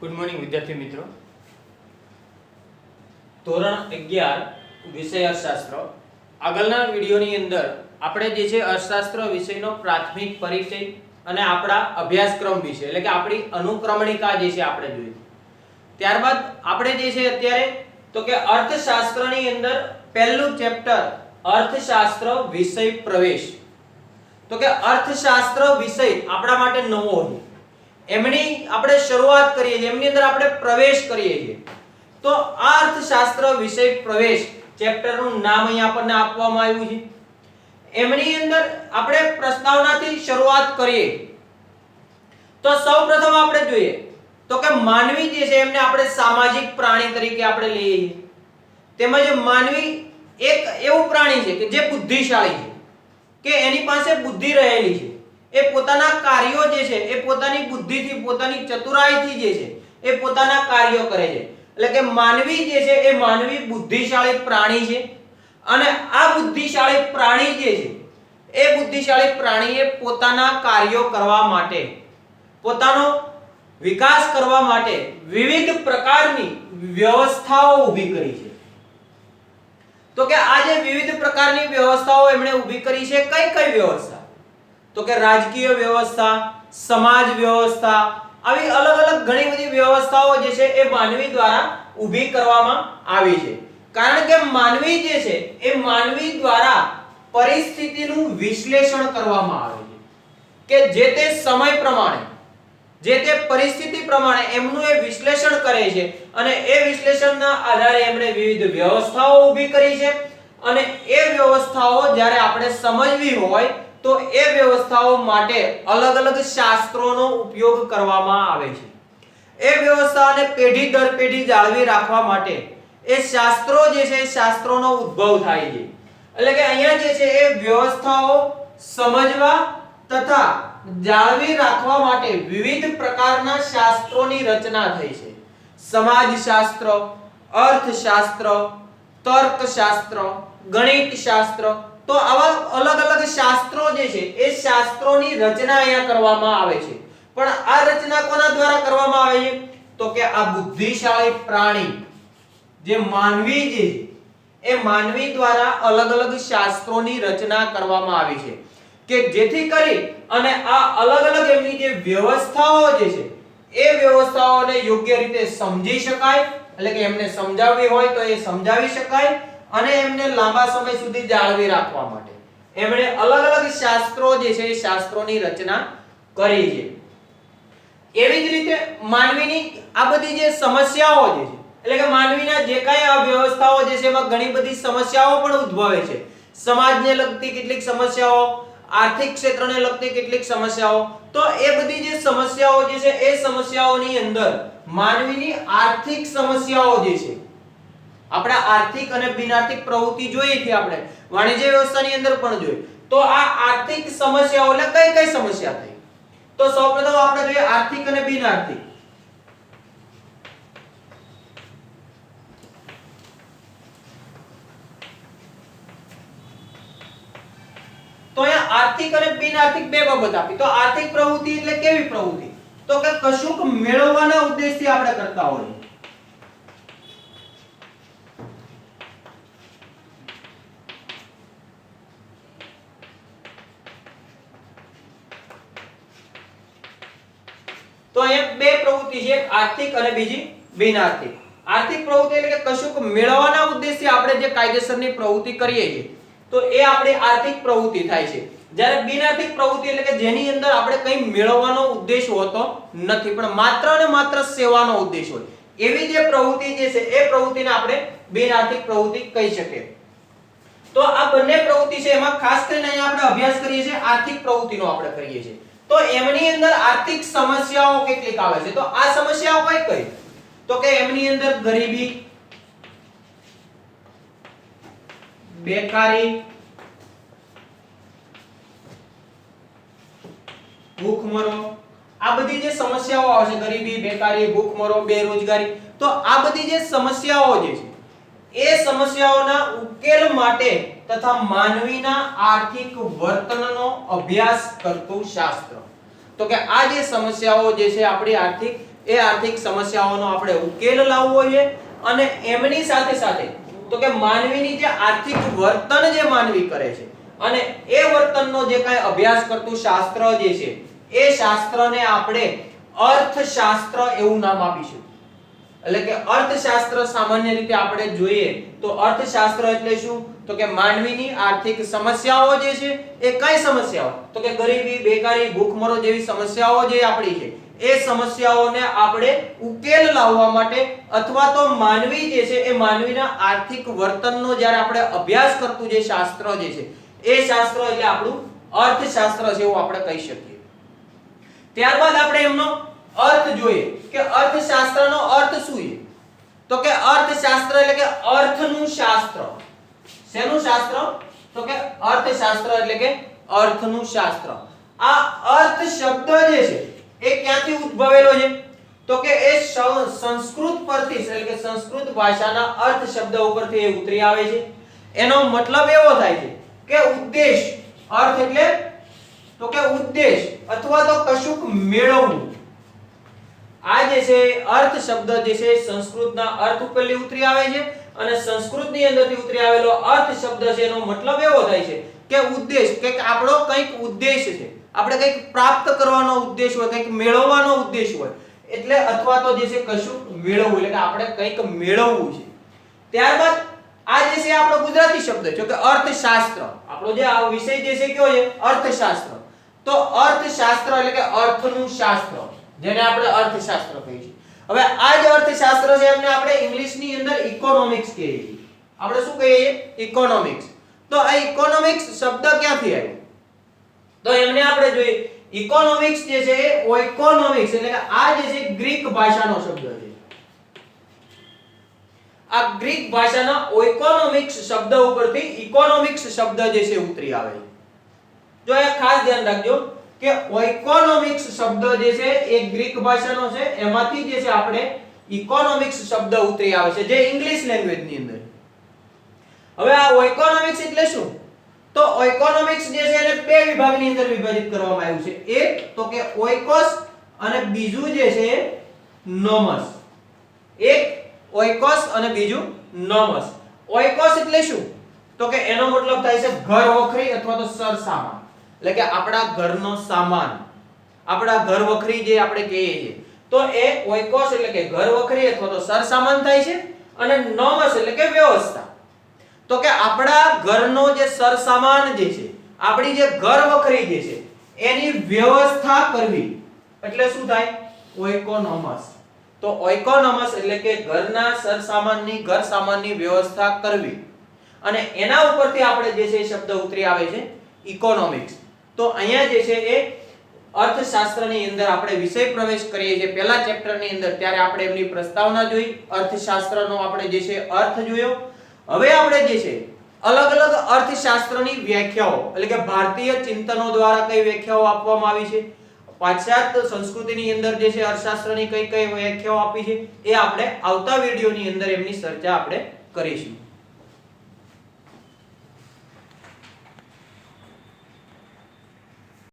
Good morning વિદ્યાર્થી મિત્રો. ધોરણ 11 વિષય અર્થશાસ્ત્ર. આગળના વિડિયોની અંદર આપણે જે છે અર્થશાસ્ત્ર વિષયનો પ્રાથમિક પરિચય અને આપણા અભ્યાસક્રમ વિશે એટલે કે આપણી અનુક્રમણિકા જે છે આપણે જોઈ. ત્યારબાદ આપણે જે છે અત્યારે તો કે અર્થશાસ્ત્રની અંદર પહેલું ચેપ્ટર અર્થશાસ્ત્ર વિષય પ્રવેશ. તો કે અર્થશાસ્ત્ર વિષય આપણા માટે નવો છે. એમની આપણે શરૂઆત કરીએ છીએ, એમની અંદર આપણે પ્રવેશ કરીએ છીએ. તો આ અર્થશાસ્ત્ર વિષય પ્રવેશ ચેપ્ટરનું નામ અહીં આપણને આપવામાં આવ્યું છે. એમની અંદર આપણે પ્રસ્તાવનાથી શરૂઆત કરીએ તો સૌપ્રથમ આપણે જોઈએ તો કે માનવી જે છે એમને આપણે સામાજિક પ્રાણી તરીકે આપણે લઈએ છીએ. તેમજ માનવી એક એવું પ્રાણી છે કે જે બુદ્ધિશાળી છે, કે એની પાસે બુદ્ધિ રહેલી છે. એ પોતાના કાર્યો જે છે એ પોતાની બુદ્ધિથી, પોતાની ચતુરાઈથી જે છે એ પોતાના કાર્યો કરે છે. એટલે કે માનવી જે છે એ માનવી બુદ્ધિશાળી પ્રાણી છે. અને આ બુદ્ધિશાળી પ્રાણી જે છે એ બુદ્ધિશાળી પ્રાણીએ પોતાના કાર્યો કરવા માટે, પોતાનો વિકાસ કરવા માટે વિવિધ પ્રકારની વ્યવસ્થાઓ ઊભી કરી છે. તો કે આ જે વિવિધ પ્રકારની વ્યવસ્થાઓ એમણે ઊભી કરી છે, કઈ કઈ વ્યવસ્થા? તો કે રાજકીય વ્યવસ્થા, સમાજ વ્યવસ્થા, આવી અલગ અલગ ઘણી બધી વ્યવસ્થાઓ જે છે એ માનવી દ્વારા ઊભી કરવામાં આવી છે. કારણ કે માનવી જે છે એ માનવી દ્વારા પરિસ્થિતિનું વિશ્લેષણ કરવામાં આવે છે કે જે તે સમય પ્રમાણે, જે તે પરિસ્થિતિ પ્રમાણે એમનું એ વિશ્લેષણ કરે છે અને એ વિશ્લેષણના આધારે એમણે વિવિધ વ્યવસ્થાઓ ઊભી કરી છે. અને એ વ્યવસ્થાઓ જ્યારે આપણે સમજવી હોય તો એ વ્યવસ્થાઓ માટે અલગ અલગ શાસ્ત્રોનો ઉપયોગ કરવામાં આવે છે. એ વ્યવસ્થાને પેઢી દર પેઢી જાળવી રાખવા માટે એ શાસ્ત્રો જે છે એ શાસ્ત્રોનો ઉદ્ભવ થાય છે. એટલે કે અહીંયા જે છે એ વ્યવસ્થાઓ સમજવા તથા જાળવી રાખવા માટે વિવિધ પ્રકારના શાસ્ત્રોની રચના થઈ છે. સમાજશાસ્ત્ર, અર્થશાસ્ત્ર, તર્કશાસ્ત્ર, ગણિતશાસ્ત્ર, તો આવા અલગ અલગ શાસ્ત્રો જે છે એ શાસ્ત્રોની રચના અહીંયા કરવામાં આવે છે. પણ આ રચના કોના દ્વારા કરવામાં આવે છે? તો કે આ બુદ્ધિશાળી પ્રાણી જે માનવી છે એ માનવી દ્વારા અલગ અલગ શાસ્ત્રોની રચના કરવામાં આવી છે કે જેથી કરી અને આ અલગ અલગ એમની જે વ્યવસ્થાઓ જે છે એ વ્યવસ્થાઓને યોગ્ય રીતે સમજી શકાય. એટલે કે એમને સમજાવવી હોય તો એ સમજાવી શકાય અને એમને લાંબા સમય સુધી જાળવી રાખવા માટે એમણે અલગ અલગ શાસ્ત્રો જે છે એ શાસ્ત્રોની રચના કરી છે. એવી જ રીતે માનવીની આ બધી જે સમસ્યાઓ જે છે એટલે કે માનવીના જે કાંઈ આ વ્યવસ્થાઓ જે છે એમાં ઘણી બધી સમસ્યાઓ પણ ઉદ્ભવે છે. સમાજને લગતી કેટલીક સમસ્યાઓ, આર્થિક ક્ષેત્રને લગતી કેટલીક સમસ્યાઓ. તો એ બધી જે સમસ્યાઓ જે છે એ સમસ્યાઓની અંદર માનવીની આર્થિક સમસ્યાઓ જે છે, આપણે આર્થિક અને બિનઆર્થિક પ્રવૃત્તિ જોઈએ છે, આપણે વાણિજ્ય વ્યવસ્થાની અંદર પણ જોઈએ. તો આ આર્થિક સમસ્યાઓ એટલે કઈ કઈ સમસ્યા થઈ? તો સૌપ્રથમ આપણે જોઈએ આર્થિક અને બિનઆર્થિક. તો અહીંયા આર્થિક અને બિનઆર્થિક બે બાબત આપી. તો આર્થિક પ્રવૃત્તિ એટલે કેવી પ્રવૃત્તિ? તો કે કશુંક મેળવવાના ઉદ્દેશથી આપણે કરતા હોઈએ. તો અહીંયા બે પ્રવૃત્તિ છે, આર્થિક અને બીજી બિનઆર્થિક. આર્થિક પ્રવૃત્તિ એટલે કે કશુંક મેળવવાના ઉદ્દેશથી આપણે જે કાયદેસરની પ્રવૃત્તિ કરીએ છીએ તો એ આપણી આર્થિક પ્રવૃત્તિ થાય છે. જ્યારે બિનઆર્થિક પ્રવૃત્તિ એટલે કે જેની અંદર આપણે કંઈ મેળવવાનો ઉદ્દેશ હોતો નથી પણ માત્ર અને માત્ર સેવાનો ઉદ્દેશ હોય, એવી જે પ્રવૃત્તિ જે છે એ પ્રવૃત્તિને આપણે બિનઆર્થિક પ્રવૃત્તિ કહી શકીએ. તો આ બંને પ્રવૃત્તિ છે એમાં ખાસ કરીને અહીંયા આપણે અભ્યાસ કરીએ છીએ આર્થિક પ્રવૃત્તિનો આપણે કરીએ છીએ. તો એમની અંદર આર્થિક સમસ્યાઓ કેટલીક આવે છે. તો આ સમસ્યાઓ કઈ કઈ? તો કે એમની અંદર ગરીબી, બેકારી, ભૂખમરો, આ બધી જે સમસ્યાઓ આવે છે, ગરીબી, બેકારી, ભૂખમરો, બેરોજગારી, તો આ બધી જે સમસ્યાઓ જે છે એ સમસ્યાઓના ઉકેલ માટે તથા માનવીના આર્થિક વર્તનનો અભ્યાસ કરતું શાસ્ત્ર. તો કે આ જે સમસ્યાઓ જે છે આપણી આર્થિક એ આર્થિક સમસ્યાઓનો આપણે ઉકેલ લાવવો છે અને એમની સાથે સાથે તો કે માનવીની જે આર્થિક વર્તન જે માનવી કરે છે અને એ વર્તનનો જે કાંઈ અભ્યાસ કરતું શાસ્ત્ર જે છે એ શાસ્ત્રને આપણે અર્થશાસ્ત્ર એવું નામ આપીશું. એટલે કે અર્થશાસ્ત્ર સામાન્ય રીતે આપણે જોઈએ તો અર્થશાસ્ત્ર એટલે શું? તો કે માનવીની આર્થિક સમસ્યાઓ જે છે એ કઈ સમસ્યાઓ? તો કે ગરીબી, બેકારી, ભૂખમરો જેવી સમસ્યાઓ જે આપણી છે એ સમસ્યાઓને આપણે ઉકેલ લાવવા માટે અથવા તો માનવી જે છે એ માનવીના આર્થિક વર્તનનો જ્યારે આપણે અભ્યાસ કરતું જે શાસ્ત્ર જે છે એ શાસ્ત્ર એટલે આપણું અર્થશાસ્ત્ર છે એવું આપણે કહી શકીએ. ત્યારબાદ આપણે એમનો અર્થ જોઈએ કે અર્થશાસ્ત્રનો અર્થ શું છે? તો કે અર્થશાસ્ત્ર એટલે કે અર્થનું શાસ્ત્ર. શેનું શાસ્ત્ર? તો કે અર્થશાસ્ત્ર એટલે કે અર્થનું શાસ્ત્ર. આ અર્થ શબ્દ જે છે એ ક્યાંથી ઉદ્ભવેલો છે? તો કે એ સંસ્કૃત પરથી એટલે કે સંસ્કૃત ભાષાના અર્થ શબ્દ ઉપરથી એ ઉતરી આવે છે. એનો મતલબ એવો થાય છે કે ઉદ્દેશ. અર્થ એટલે તો કે ઉદ્દેશ અથવા તો કશુંક મેળવવું. આ જે છે અર્થ શબ્દ જે છે સંસ્કૃતના અર્થ ઉપરથી ઉતરી આવે છે અને સંસ્કૃતની અંદરથી ઉતરી આવેલો અર્થ શબ્દ છે એનો મતલબ એવો થાય છે કે ઉદ્દેશ, કે આપણો કંઈક ઉદ્દેશ છે, આપણે કંઈક પ્રાપ્ત કરવાનો ઉદ્દેશ હોય, કંઈક મેળવવાનો ઉદ્દેશ હોય એટલે અથવા તો જે છે કશું મેળવવું એટલે કે આપણે કંઈક મેળવવું છે. ત્યારબાદ આ જે છે આપણો ગુજરાતી શબ્દ છે કે અર્થશાસ્ત્ર. આપણો જે આ વિષય જે છે કયો છે? અર્થશાસ્ત્ર. તો અર્થશાસ્ત્ર એટલે કે અર્થનું શાસ્ત્ર, જેને આપણે અર્થશાસ્ત્ર કહીએ છીએ. હવે આ જે અર્થશાસ્ત્ર છે એમને આપણે ઇંગ્લિશની અંદર ઇકોનોમિક્સ કહીએ છીએ. આપણે શું કહીએ છીએ? ઇકોનોમિક્સ. તો આ ઇકોનોમિક્સ શબ્દ ક્યાંથી આવ્યો? તો એમને આપણે જોઈએ ઇકોનોમિક્સ જે છે એ ઓઇકોનોમિક્સ એટલે કે આ જે છે ગ્રીક ભાષાનો શબ્દ છે. આ ગ્રીક ભાષાના ઓઇકોનોમિક્સ શબ્દ ઉપરથી ઇકોનોમિક્સ શબ્દ જે છે ઉતરી આવે છે. જો એ ખાસ ધ્યાન રાખજો કે ઓઇકોનોમિક્સ શબ્દ જે છે એ ગ્રીક ભાષાનો છે, એમાંથી જે છે આપણે ઇકોનોમિક્સ શબ્દ ઉતરી આવે છે જે ઇંગ્લિશ લેંગ્વેજની અંદર. હવે આ ઓઇકોનોમિક્સ એટલે શું? તો ઓઇકોનોમિક્સ જે છે એને બે વિભાગની અંદર વિભાજિત કરવામાં આવ્યું છે. એક તો કે ઓઇકોસ અને બીજું જે છે નોમસ. એક ઓઇકોસ અને બીજું નોમસ. ઓઇકોસ એટલે શું? તો કે એનો મતલબ થાય છે ઘર વખરી અથવા તો સરસામાન. એટલે કે આપણા ઘરનો સામાન, આપણા ઘર વખરી જે આપણે કહીએ છીએ તો એ ઓઇકોસ એટલે કે ઘર વખરી અથવા તો સરસામાન થાય છે અને નોમસ એટલે કે વ્યવસ્થા. તો કે આપણા ઘરનો જે સરસામાન જે છે, આપણી જે ઘર વખરી જે છે એની વ્યવસ્થા કરવી એટલે શું થાય? ઓઇકોનોમસ. તો ઓઇકોનોમસ એટલે કે ઘરના સરસામાનની, ઘર સામાનની વ્યવસ્થા કરવી અને એના ઉપરથી આપણે જે છે શબ્દ ઉતરી આવે છે ઇકોનોમિક્સ. તો અહીંયા જે છે એ અર્થશાસ્ત્રની અંદર આપણે વિષય પ્રવેશ કરીએ છીએ પહેલા ચેપ્ટરની અંદર, ત્યારે આપણે એમની પ્રસ્તાવના જોઈ, અર્થશાસ્ત્રનો આપણે જે છે અર્થ જોયો. હવે આપણે જે છે અલગ અલગ અર્થશાસ્ત્રની વ્યાખ્યાઓ એટલે કે ભારતીય ચિંતનો દ્વારા કઈ વ્યાખ્યાઓ આપવામાં આવી છે, પાશ્ચાત્ય સંસ્કૃતિની અંદર જે છે અર્થશાસ્ત્રની કઈ કઈ વ્યાખ્યાઓ આપી છે એ આપણે આવતા વિડિયોની અંદર એમની ચર્ચા આપણે કરીશું.